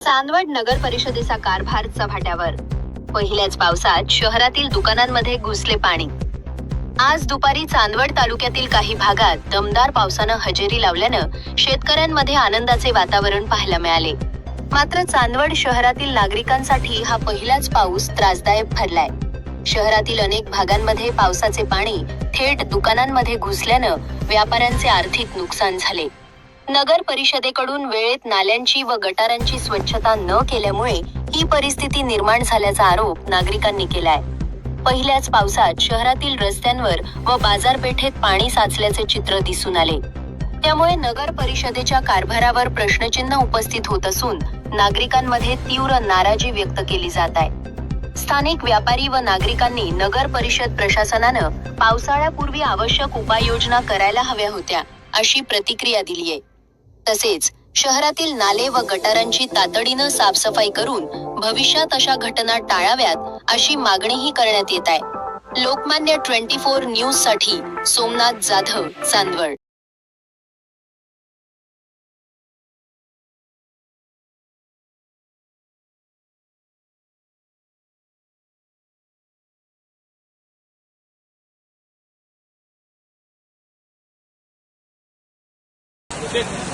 चांदवड नगर परिषदेचा कारभार चव्हाट्यावर. पहिल्याच पावसात शहरातील दुकानांमध्ये घुसले पाणी. आज दुपारी चांदवड तालुक्यातील काही भागात दमदार पावसानं हजेरी लावल्यानं शेतकऱ्यांमध्ये आनंदाचे वातावरण पाहायला मिळाले. मात्र चांदवड शहरातील नागरिकांसाठी हा पहिलाच पाऊस त्रासदायक ठरलाय. शहरातील अनेक भागांमध्ये पावसाचे पाणी थेट दुकानांमध्ये घुसल्यानं व्यापाऱ्यांचे आर्थिक नुकसान झाले. नगर परिषदेकडून वेळेत नाल्यांची व गटारांची स्वच्छता न केल्यामुळे ही परिस्थिती निर्माण झाल्याचा आरोप नागरिकांनी केलाय. पहिल्याच पावसात शहरातील रस्त्यांवर व बाजारपेठेत पाणी साचल्याचे चित्र दिसून आले. त्यामुळे नगर परिषदेच्या कारभारावर प्रश्नचिन्ह उपस्थित होत असून नागरिकांमध्ये तीव्र नाराजी व्यक्त केली जात आहे. स्थानिक व्यापारी व नागरिकांनी नगर परिषद प्रशासनानं पावसाळ्यापूर्वी आवश्यक उपाययोजना करायला हव्या होत्या, अशी प्रतिक्रिया दिलीय. तसेच शहरातील नाले व गटारांची तातडीनं साफसफाई करून भविष्यात अशा घटना टाळाव्यात, अशी मागणीही करण्यात येत आहे. लोकमान्य 24 न्यूज साठी सोमनाथ जाधव, चांदवड. Okay.